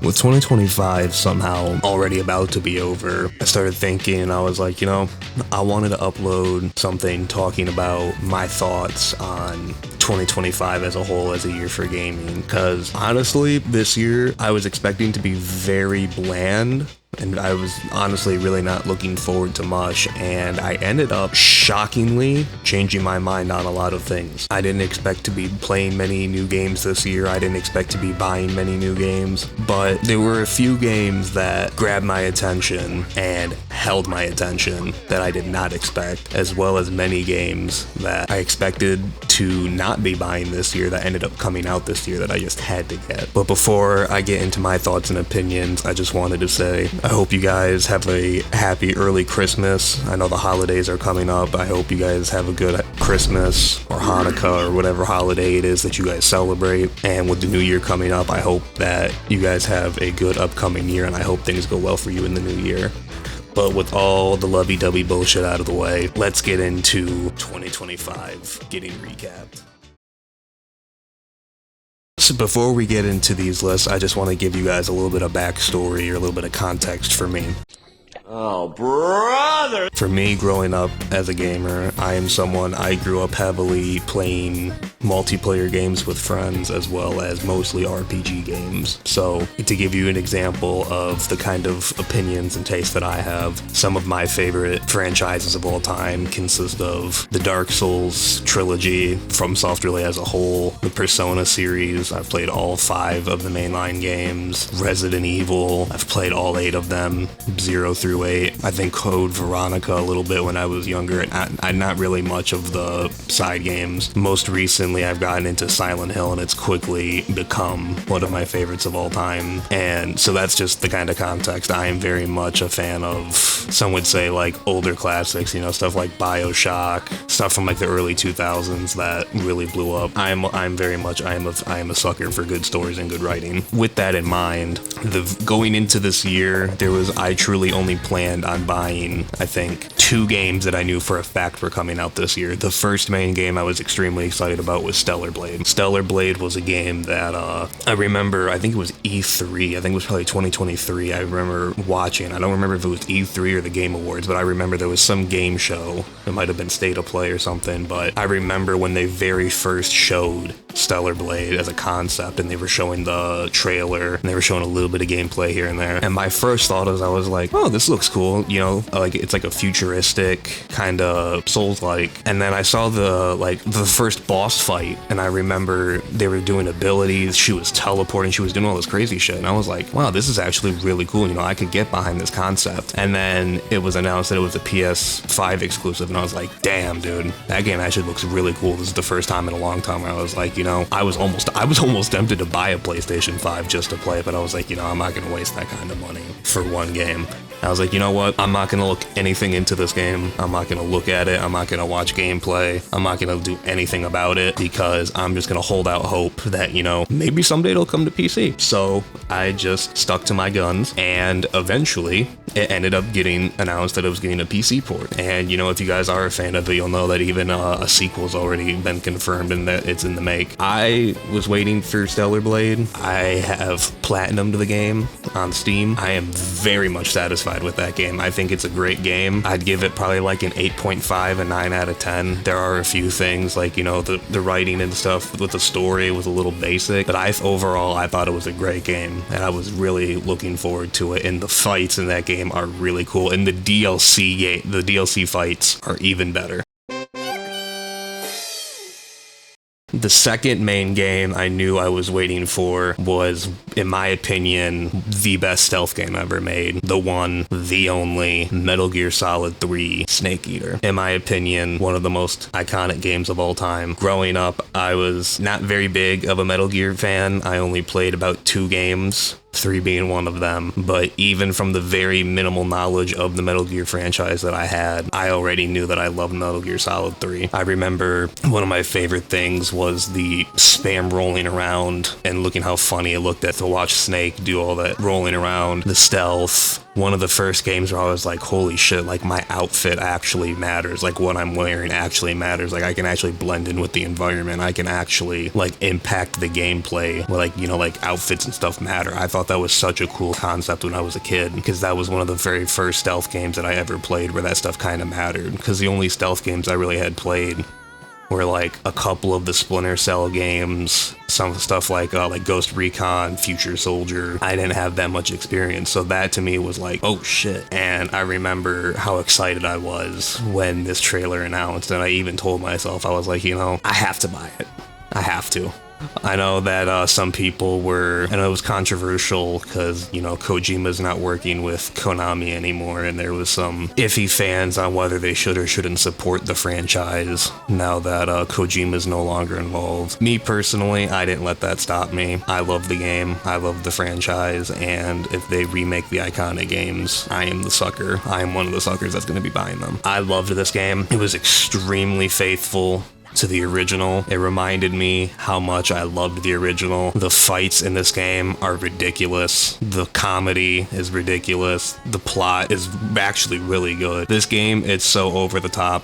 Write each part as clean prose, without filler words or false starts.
With 2025 somehow already about to be over, I started thinking, I was like, I wanted to upload something talking about my thoughts on 2025 as a whole as a year for gaming. Because honestly, this year I was expecting to be very bland. And I was honestly really not looking forward to much, and I ended up shockingly changing my mind on a lot of things. I didn't expect to be playing many new games this year. I didn't expect to be buying many new games, but there were a few games that grabbed my attention and held my attention that I did not expect, as well as many games that I expected to not be buying this year that ended up coming out this year that I just had to get. But before I get into my thoughts and opinions, I just wanted to say I hope you guys have a happy early Christmas. I know the holidays are coming up. I hope you guys have a good Christmas or Hanukkah or whatever holiday it is that you guys celebrate. And with the new year coming up, I hope that you guys have a good upcoming year, and I hope things go well for you in the new year. But with all the lovey-dovey bullshit out of the way, let's get into 2025 getting recapped. So before we get into these lists, I just want to give you guys a little bit of backstory or a little bit of context for me. Oh, brother! For me, growing up as a gamer, I grew up heavily playing multiplayer games with friends as well as mostly RPG games. So, to give you an example of the kind of opinions and tastes that I have, some of my favorite franchises of all time consist of the Dark Souls trilogy, From Software as a whole, the Persona series. I've played all 5 of the mainline games, Resident Evil, I've played all 8 of them, 0 through 8. I think Code Veronica a little bit when I was younger, and not really much of the side games. Most recently, I've gotten into Silent Hill, and it's quickly become one of my favorites of all time. And so that's just the kind of context. I am very much a fan of, some would say, like older classics, stuff like BioShock, stuff from like the early 2000s that really blew up. I am a sucker for good stories and good writing. With that in mind, going into this year, I truly only planned on buying, I think, 2 games that I knew for a fact were coming out this year. The first main game I was extremely excited about was Stellar Blade. Stellar Blade was a game that I remember, I think it was E3, I think it was probably 2023, I remember watching. I don't remember if it was E3 or the Game Awards, but I remember there was some game show. It might have been State of Play or something, but I remember when they very first showed Stellar Blade as a concept, and they were showing the trailer, and they were showing a little bit of gameplay here and there. And my first thought was, I was like, oh, this looks cool, like it's like a futuristic kind of Souls-like. And then I saw the first boss fight, and I remember they were doing abilities, she was teleporting, she was doing all this crazy shit, and I was like, wow, this is actually really cool, I could get behind this concept. And then it was announced that it was a PS5 exclusive, and I was like, damn, dude, that game actually looks really cool. This is the first time in a long time where I was like, I was almost tempted to buy a PlayStation 5 just to play it, but I was like, I'm not gonna waste that kind of money for one game. I was like, you know what? I'm not going to look anything into this game. I'm not going to look at it. I'm not going to watch gameplay. I'm not going to do anything about it because I'm just going to hold out hope that, maybe someday it'll come to PC. So I just stuck to my guns, and eventually it ended up getting announced that it was getting a PC port. And, if you guys are a fan of it, you'll know that even a sequel's already been confirmed and that it's in the make. I was waiting for Stellar Blade. I have platinumed the game on Steam. I am very much satisfied with that game. I think it's a great game. I'd give it probably like an 8.5, a 9 out of 10. There are a few things like, the writing and stuff with the story was a little basic, but overall I thought it was a great game, and I was really looking forward to it. And the fights in that game are really cool, and the DLC fights are even better. The second main game I knew I was waiting for was, in my opinion, the best stealth game ever made. The one, the only, Metal Gear Solid 3 Snake Eater. In my opinion, one of the most iconic games of all time. Growing up, I was not very big of a Metal Gear fan. I only played about 2 games. 3 being one of them, but even from the very minimal knowledge of the Metal Gear franchise that I had, I already knew that I loved Metal Gear Solid 3. I remember one of my favorite things was the spam rolling around and looking how funny it looked to watch Snake do all that rolling around, the stealth, one of the first games where I was like, holy shit, like my outfit actually matters. Like what I'm wearing actually matters. Like I can actually blend in with the environment. I can actually like impact the gameplay. Like, you know, like outfits and stuff matter. I thought that was such a cool concept when I was a kid, because that was one of the very first stealth games that I ever played where that stuff kind of mattered. Because the only stealth games I really had played were like a couple of the Splinter Cell games, some stuff like Ghost Recon, Future Soldier. I didn't have that much experience, so that to me was like, oh shit. And I remember how excited I was when this trailer announced, and I even told myself, I was like, you know, I have to buy it. I have to. I know that some people were, and it was controversial because, you know, Kojima's not working with Konami anymore, and there was some iffy fans on whether they should or shouldn't support the franchise now that Kojima's no longer involved. Me personally, I didn't let that stop me. I love the game, I love the franchise, and if they remake the iconic games, I am the sucker. I am one of the suckers that's going to be buying them. I loved this game. It was extremely faithful to the original. It reminded me how much I loved the original. The fights in this game are ridiculous. The comedy is ridiculous. The plot is actually really good. This game, it's so over the top,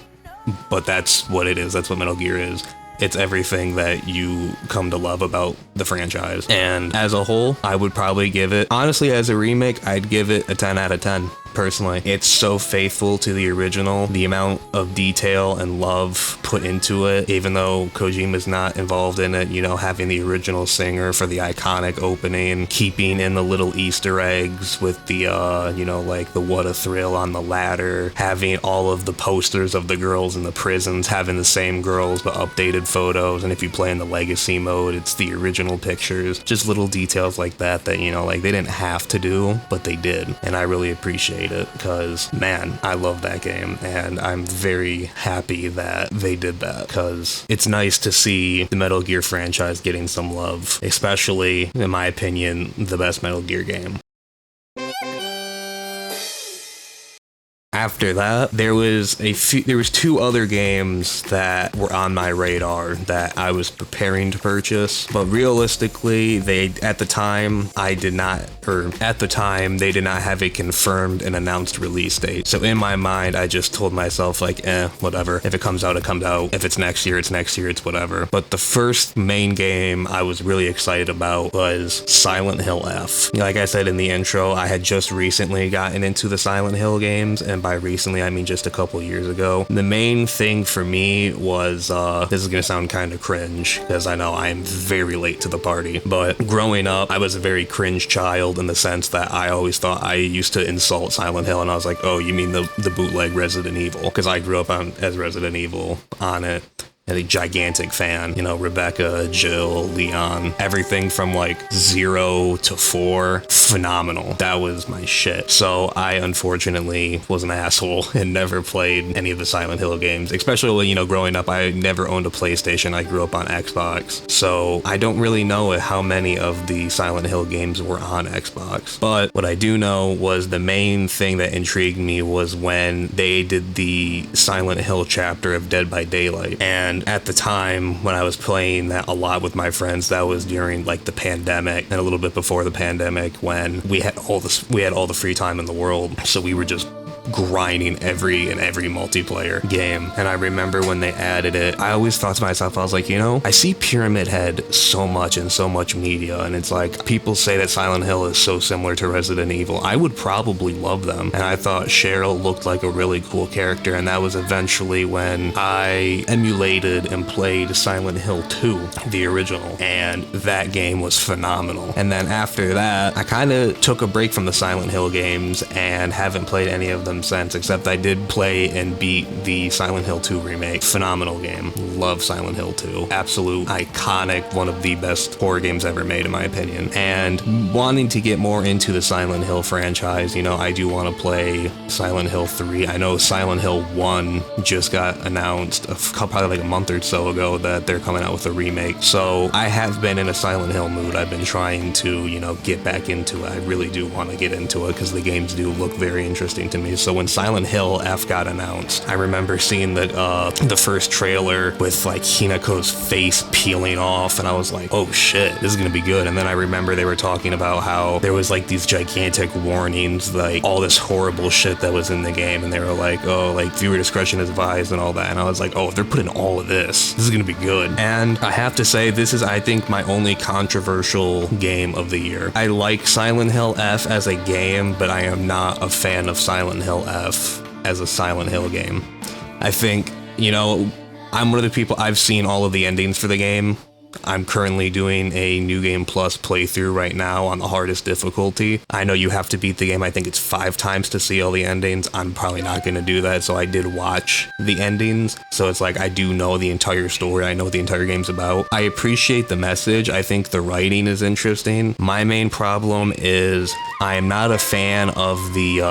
but that's what it is. That's what Metal Gear is. It's everything that you come to love about the franchise. And as a whole, I would probably give it, honestly, as a remake, I'd give it a 10 out of 10. Personally, it's so faithful to the original. The amount of detail and love put into it, even though Kojima's not involved in it, you know, having the original singer for the iconic opening, keeping in the little Easter eggs with the, you know, like the What a Thrill on the ladder, having all of the posters of the girls in the prisons, having the same girls but updated photos, and if you play in the legacy mode, it's the original pictures. Just little details like that, you know, like they didn't have to do, but they did, and I really appreciate it, because man, I love that game, and I'm very happy that they did that, because it's nice to see the Metal Gear franchise getting some love, especially, in my opinion, the best Metal Gear game. After that, there was two other games that were on my radar that I was preparing to purchase, but realistically, they did not have a confirmed and announced release date. So in my mind, I just told myself like, whatever. If it comes out, it comes out. If it's next year, it's whatever. But the first main game I was really excited about was Silent Hill F. Like I said in the intro, I had just recently gotten into the Silent Hill games, and by recently, I mean just a couple years ago. The main thing for me was, this is gonna sound kind of cringe, because I know I am very late to the party, but growing up, I was a very cringe child in the sense that I always thought I used to insult Silent Hill, and I was like, oh, you mean the bootleg Resident Evil? Because I grew up as Resident Evil on it. A gigantic fan, you know, Rebecca, Jill, Leon, everything from like 0 to 4, phenomenal. That was my shit. So I unfortunately was an asshole and never played any of the Silent Hill games, especially, you know, growing up, I never owned a PlayStation. I grew up on Xbox. So I don't really know how many of the Silent Hill games were on Xbox. But what I do know was the main thing that intrigued me was when they did the Silent Hill chapter of Dead by Daylight. And at the time when I was playing that a lot with my friends, that was during like the pandemic and a little bit before the pandemic, when we had all the free time in the world. So we were just grinding every multiplayer game. And I remember when they added it, I always thought to myself, I was like, you know, I see Pyramid Head so much in so much media, and it's like, people say that Silent Hill is so similar to Resident Evil. I would probably love them. And I thought Cheryl looked like a really cool character, and that was eventually when I emulated and played Silent Hill 2, the original, and that game was phenomenal. And then after that, I kind of took a break from the Silent Hill games and haven't played any of them since, except I did play and beat the Silent Hill 2 remake. Phenomenal game. Love Silent Hill 2. Absolute iconic, one of the best horror games ever made in my opinion. And wanting to get more into the Silent Hill franchise, you know, I do want to play Silent Hill 3. I know Silent Hill 1 just got announced probably like a month or so ago that they're coming out with a remake. So I have been in a Silent Hill mood. I've been trying to, you know, get back into it. I really do want to get into it because the games do look very interesting to me. So So when Silent Hill F got announced, I remember seeing the first trailer with like Hinako's face peeling off, and I was like, oh shit, this is gonna be good. And then I remember they were talking about how there was like these gigantic warnings, like all this horrible shit that was in the game, and they were like, oh, like viewer discretion is advised and all that. And I was like, oh, if they're putting all of this is gonna be good. And I have to say, this is, I think, my only controversial game of the year. I like Silent Hill F as a game, but I am not a fan of Silent Hill F as a Silent Hill game. I think, you know, I'm one of the people, I've seen all of the endings for the game. I'm currently doing a New Game Plus playthrough right now on the hardest difficulty. I know you have to beat the game, I think it's 5 times to see all the endings. I'm probably not going to do that, so I did watch the endings. So it's like, I do know the entire story, I know what the entire game's about. I appreciate the message, I think the writing is interesting. My main problem is I am not a fan of the,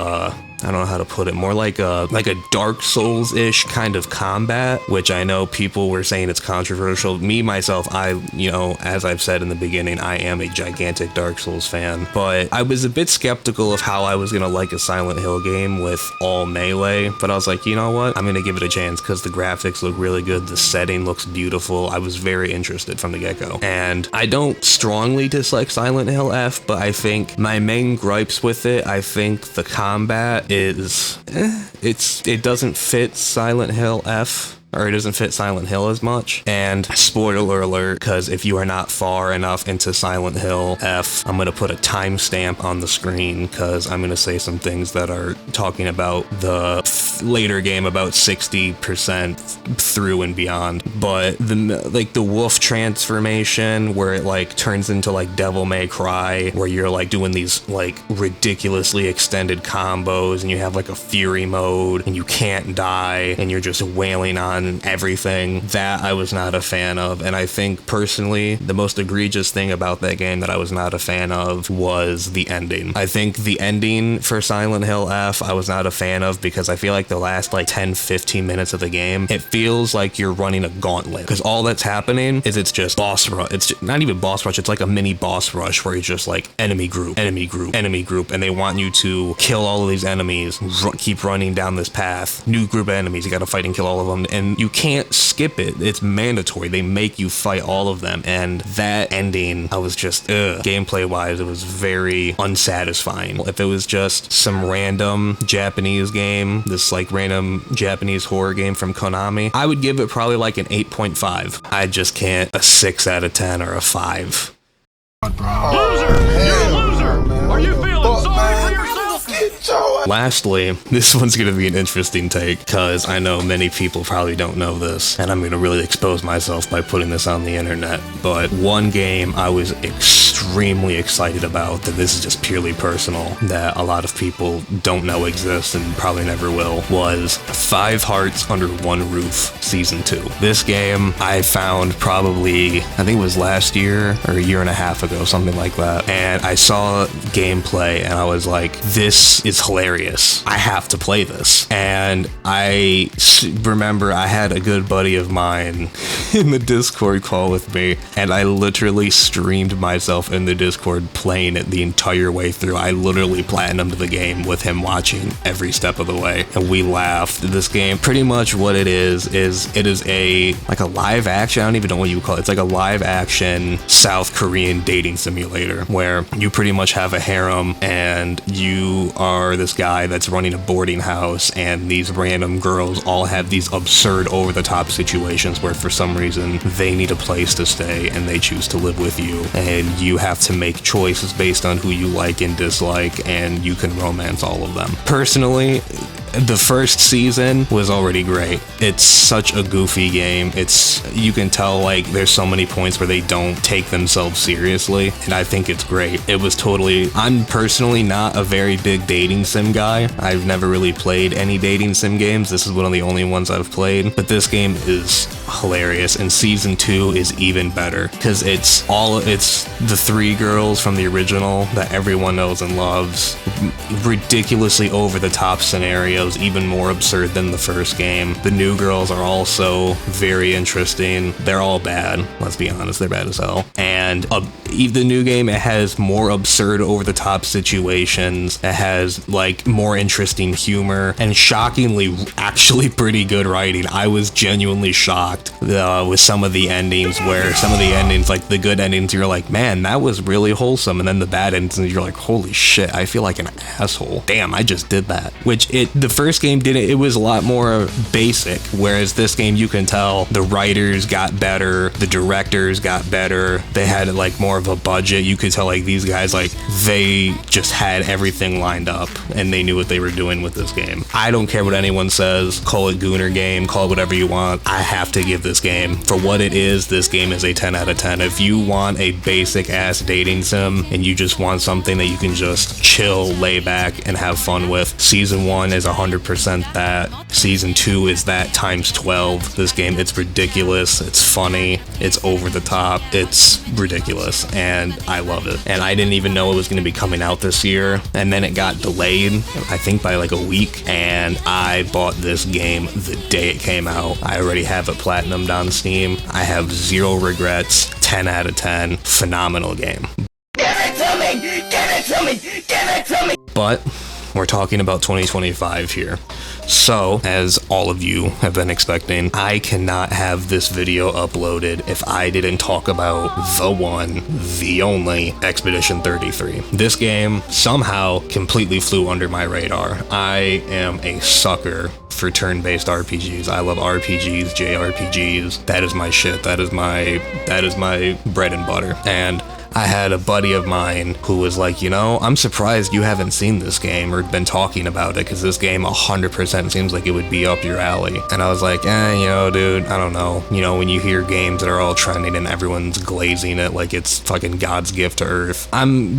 I don't know how to put it, more like a Dark Souls-ish kind of combat, which I know people were saying it's controversial. Me, myself, you know, as I've said in the beginning, I am a gigantic Dark Souls fan, but I was a bit skeptical of how I was gonna like a Silent Hill game with all melee, but I was like, you know what, I'm gonna give it a chance because the graphics look really good, the setting looks beautiful. I was very interested from the get-go, and I don't strongly dislike Silent Hill F, but I think my main gripes with it, I think the combat is, it doesn't fit Silent Hill F, or it doesn't fit Silent Hill as much. And spoiler alert, because if you are not far enough into Silent Hill F, I'm going to put a timestamp on the screen because I'm going to say some things that are talking about the later game, about 60% through and beyond. But the wolf transformation where it like turns into like Devil May Cry, where you're like doing these like ridiculously extended combos and you have like a fury mode and you can't die and you're just wailing on everything, that I was not a fan of. And I think personally the most egregious thing about that game that I was not a fan of was the ending. I think the ending for Silent Hill F I was not a fan of because I feel like the last like 10-15 minutes of the game, it feels like you're running a gauntlet, because all that's happening is it's just boss rush. It's not even boss rush, it's like a mini boss rush where it's just like enemy group, enemy group, enemy group, and they want you to kill all of these enemies, keep running down this path, new group of enemies, you gotta fight and kill all of them, and you can't skip it. It's mandatory. They make you fight all of them. And that ending, I was just, gameplay wise, it was very unsatisfying. If it was just some random Japanese game, this like random Japanese horror game from Konami, I would give it probably like an 8.5. I just can't a 6 out of 10 or a 5. Loser! You're a loser! Man. Are you feeling sorry for yourself? Lastly, this one's going to be an interesting take because I know many people probably don't know this, and I'm going to really expose myself by putting this on the internet. But one game I was extremely excited about, that this is just purely personal, that a lot of people don't know exists and probably never will, was 5 Hearts Under One Roof Season 2. This game I found probably, I think it was last year or a year and a half ago, something like that. And I saw gameplay and I was like, this is hilarious. I have to play this. And I remember I had a good buddy of mine in the Discord call with me, and I literally streamed myself in the Discord playing it the entire way through. I literally platinumed the game with him watching every step of the way, and we laughed. This game, pretty much what it is it is a like a live action, I don't even know what you would call it. It's like a live action South Korean dating simulator where you pretty much have a harem and you are this guy that's running a boarding house, and these random girls all have these absurd over-the-top situations where for some reason they need a place to stay and they choose to live with you, and you have to make choices based on who you like and dislike, and you can romance all of them. Personally, the first season was already great. It's such a goofy game. You can tell like there's so many points where they don't take themselves seriously, and I think it's great. I'm personally not a very big dating sim guy. I've never really played any dating sim games. This is one of the only ones I've played, but this game is hilarious, and season 2 is even better because it's the 3 girls from the original that everyone knows and loves, ridiculously over the top scenarios, scenarios even more absurd than the first game. The new girls are also very interesting. They're all bad, let's be honest, they're bad as hell. And the new game, it has more absurd, over-the-top situations. It has like more interesting humor and shockingly actually pretty good writing. I was genuinely shocked with some of the endings, where some of the endings, like the good endings, you're like, man, that was really wholesome, and then the bad endings, you're like, holy shit, I feel like an asshole. Damn, I just did that. Which the first game didn't. It was a lot more basic, whereas this game, you can tell the writers got better, the directors got better, they had like more of a budget. You could tell like these guys, like they just had everything lined up and they knew what they were doing with this game. I don't care what anyone says, call it Gooner game, call it whatever you want. I have to give this game, for what it is, this game is a 10 out of 10. If you want a basic ass dating sim and you just want something that you can just chill, lay back, and have fun with, Season 1 is 100% that. Season 2 is that times 12. This game, it's ridiculous, it's funny, it's over the top, it's ridiculous, and I love it. And I didn't even know it was going to be coming out this year, and then it got delayed, I think by like a week, and I bought this game the day it came out. I already have it platinumed on Steam. I have zero regrets. 10 out of 10. Phenomenal game. Give it to me! Give it to me! Give it to me! But we're talking about 2025 here. So, as all of you have been expecting, I cannot have this video uploaded if I didn't talk about the one, the only Expedition 33. This game somehow completely flew under my radar. I am a sucker for turn-based RPGs. I love RPGs, JRPGs. That is my shit. That is my bread and butter. And I had a buddy of mine who was like, you know, I'm surprised you haven't seen this game or been talking about it, because this game 100% seems like it would be up your alley. And I was like, you know, dude, I don't know. You know, when you hear games that are all trending and everyone's glazing it like it's fucking God's gift to Earth, I'm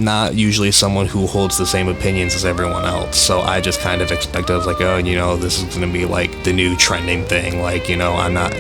not usually someone who holds the same opinions as everyone else. So I just kind of expected, I was like, oh, you know, this is gonna be like the new trending thing. Like, you know, I'm not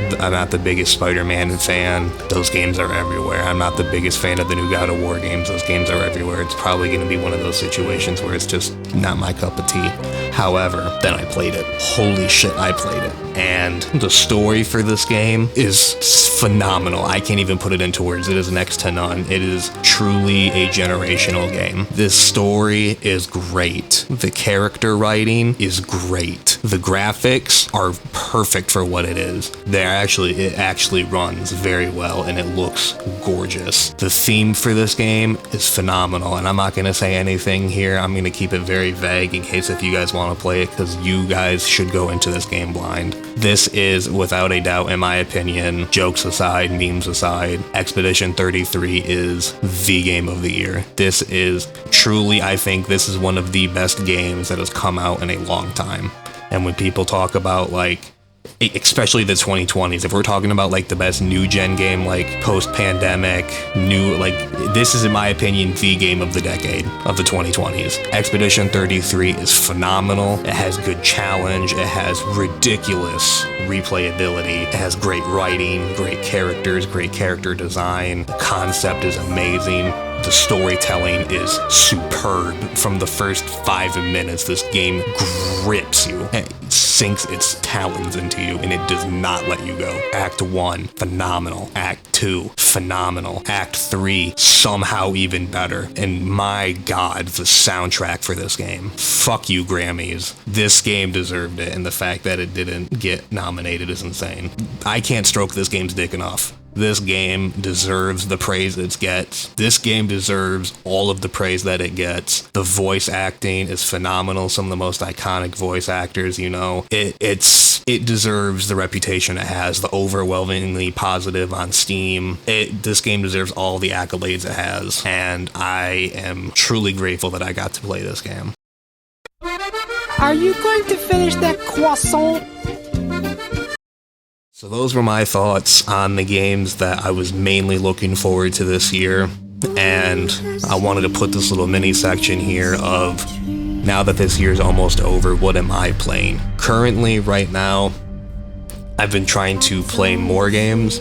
the biggest Spider-Man fan. Those games are everywhere. I'm not the biggest fan of the new God of War games. Those games are everywhere. It's probably going to be one of those situations where it's just not my cup of tea. However, then I played it. Holy shit, I played it. And the story for this game is phenomenal. I can't even put it into words. It is next to none. It is truly a generational game. This story is great. The character writing is great. The graphics are perfect for what it is. It actually runs very well and it looks gorgeous. The theme for this game is phenomenal, and I'm not going to say anything here. I'm going to keep it very vague in case if you guys want to play it, because you guys should go into this game blind. This is, without a doubt, in my opinion, jokes aside, memes aside, Expedition 33 is the game of the year. This is truly, I think this is one of the best games that has come out in a long time. And when people talk about, like, especially the 2020s, if we're talking about like the best new gen game, like post-pandemic, this is, in my opinion, the game of the decade of the 2020s. Expedition 33 is phenomenal. It has good challenge. It has ridiculous replayability. It has great writing, great characters, great character design. The concept is amazing. The storytelling is superb. From the first 5 minutes, this game grips you. It sinks its talons into you, and it does not let you go. Act 1, phenomenal. Act 2, phenomenal. Act 3, somehow even better. And my God, the soundtrack for this game. Fuck you, Grammys. This game deserved it, and the fact that it didn't get nominated is insane. I can't stroke this game's dick enough. This game deserves the praise it gets. This game deserves all of the praise that it gets. The voice acting is phenomenal. Some of the most iconic voice actors, you know. It deserves the reputation it has, the overwhelmingly positive on Steam. This game deserves all the accolades it has, and I am truly grateful that I got to play this game. Are you going to finish that croissant? So those were my thoughts on the games that I was mainly looking forward to this year, and I wanted to put this little mini section here of, now that this year's almost over, what am I playing? Currently, right now, I've been trying to play more games,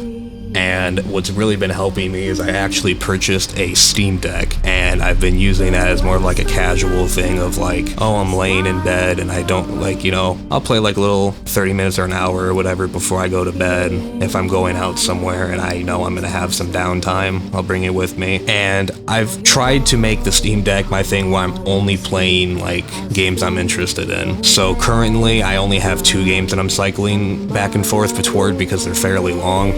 And what's really been helping me is I actually purchased a Steam Deck, and I've been using that as more of like a casual thing of like, oh, I'm laying in bed and I don't like, you know, I'll play like a little 30 minutes or an hour or whatever before I go to bed. If I'm going out somewhere and I know I'm gonna have some downtime, I'll bring it with me. And I've tried to make the Steam Deck my thing where I'm only playing like games I'm interested in. So currently I only have 2 games that I'm cycling back and forth between because they're fairly long.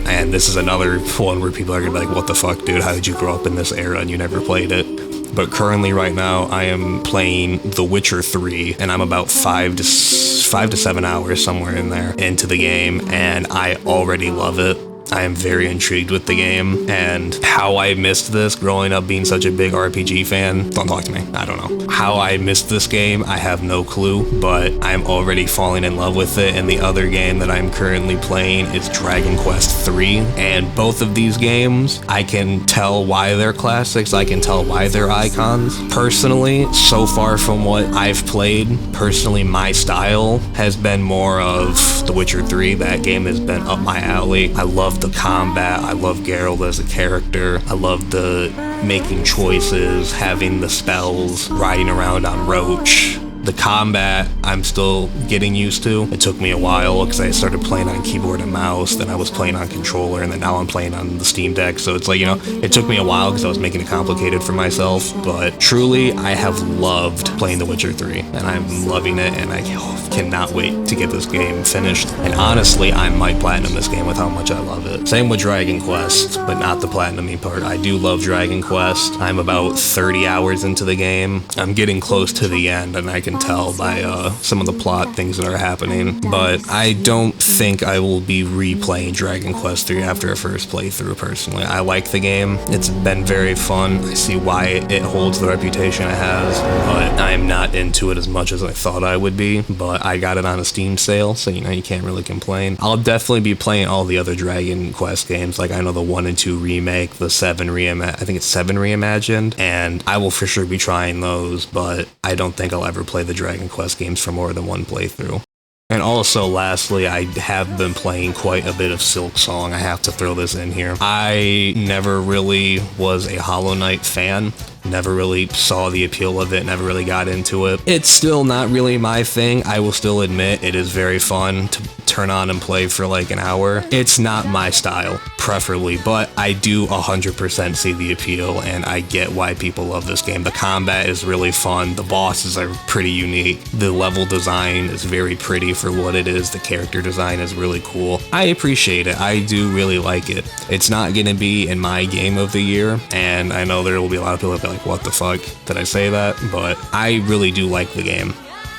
And this is another one where people are gonna be like, what the fuck, dude, how did you grow up in this era and you never played it? But currently right now I am playing The Witcher 3, and I'm about 5 to 7 hours somewhere in there into the game, and I already love it. I am very intrigued with the game, and how I missed this growing up being such a big RPG fan. Don't talk to me. I don't know. How I missed this game, I have no clue, but I'm already falling in love with it. And the other game that I'm currently playing is Dragon Quest 3. And both of these games, I can tell why they're classics. I can tell why they're icons. Personally, so far from what I've played, personally, my style has been more of The Witcher 3. That game has been up my alley. I love the combat, I love Geralt as a character, I love the making choices, having the spells, riding around on Roach. The combat, I'm still getting used to. It took me a while because I started playing on keyboard and mouse, then I was playing on controller, and then now I'm playing on the Steam Deck. So it's like, you know, it took me a while because I was making it complicated for myself. But truly, I have loved playing The Witcher 3, and I'm loving it, and I cannot wait to get this game finished. And honestly, I might platinum this game with how much I love it. Same with Dragon Quest, but not the platinum part. I do love Dragon Quest. I'm about 30 hours into the game. I'm getting close to the end, and I can tell by some of the plot things that are happening, but I don't think I will be replaying Dragon Quest 3 after a first playthrough. Personally, I like the game. It's been very fun. I see why it holds the reputation it has, but I'm not into it as much as I thought I would be. But I got it on a Steam sale, so you know, you can't really complain. I'll definitely be playing all the other Dragon Quest games. Like I know the 1 and 2 remake, the 7 I think it's 7 reimagined, and I will for sure be trying those, but I don't think I'll ever play the Dragon Quest games for more than one playthrough. And also, lastly, I have been playing quite a bit of Silk Song. I have to throw this in here. I never really was a Hollow Knight fan. Never really saw the appeal of it, never really got into it. It's still not really my thing. I will still admit it is very fun to turn on and play for like an hour. It's not my style, preferably, but I do 100% see the appeal, and I get why people love this game. The combat is really fun. The bosses are pretty unique. The level design is very pretty for what it is. The character design is really cool. I appreciate it. I do really like it. It's not gonna be in my game of the year, and I know there will be a lot of people that be like, what the fuck did I say that? But I really do like the game,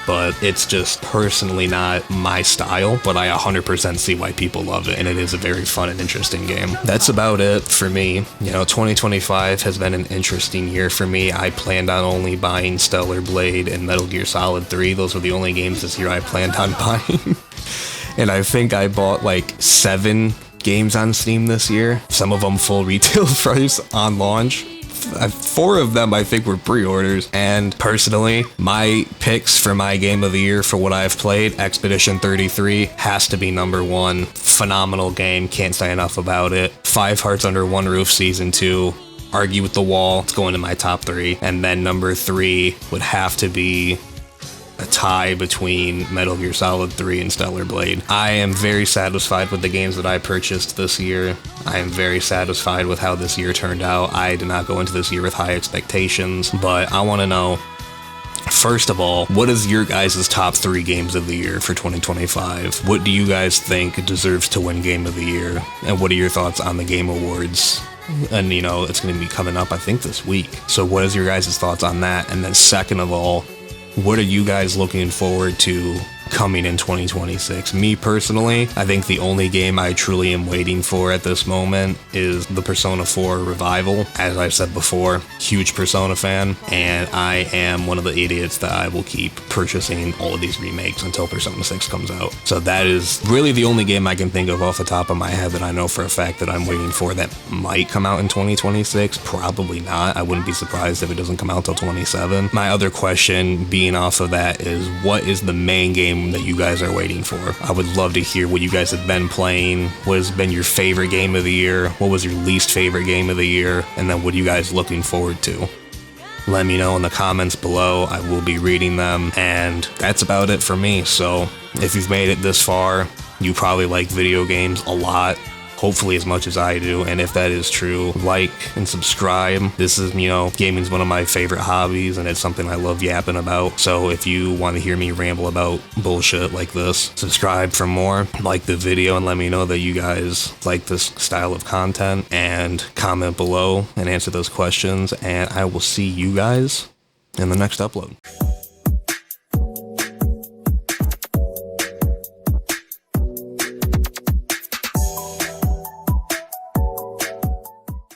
but it's just personally not my style, but I 100% see why people love it, and it is a very fun and interesting game. That's about it for me. You know, 2025 has been an interesting year for me. I planned on only buying Stellar Blade and Metal Gear Solid 3. Those were the only games this year I planned on buying. And I think I bought like 7 games on Steam this year, some of them full retail price on launch. 4 of them I think were pre-orders, and personally, my picks for my game of the year for what I've played, Expedition 33 has to be number 1. Phenomenal game, can't say enough about it. 5 Hearts Under One Roof Season 2, Argue with the Wall, it's going to my top 3, and then number 3 would have to be a tie between Metal Gear Solid 3 and Stellar Blade. I am very satisfied with the games that I purchased this year. I am very satisfied with how this year turned out. I did not go into this year with high expectations, but I want to know, first of all, what is your guys' top 3 games of the year for 2025? What do you guys think deserves to win Game of the Year? And what are your thoughts on the Game Awards? And, you know, it's going to be coming up, I think, this week. So what is your guys' thoughts on that? And then second of all, what are you guys looking forward to coming in 2026? Me personally, I think the only game I truly am waiting for at this moment is the Persona 4 Revival. As I've said before, huge Persona fan, and I am one of the idiots that I will keep purchasing all of these remakes until Persona 6 comes out. So that is really the only game I can think of off the top of my head that I know for a fact that I'm waiting for that might come out in 2026. Probably not. I wouldn't be surprised if it doesn't come out till 27. My other question being off of that is, what is the main game game that you guys are waiting for. I would love to hear what you guys have been playing, what has been your favorite game of the year, what was your least favorite game of the year, and then what are you guys looking forward to. Let me know in the comments below. I will be reading them, and that's about it for me. So if you've made it this far, you probably like video games a lot. Hopefully as much as I do, and if that is true, like and subscribe. This is, gaming's one of my favorite hobbies, and it's something I love yapping about. So if you want to hear me ramble about bullshit like this, subscribe for more, like the video, and let me know that you guys like this style of content, and comment below and answer those questions, and I will see you guys in the next upload.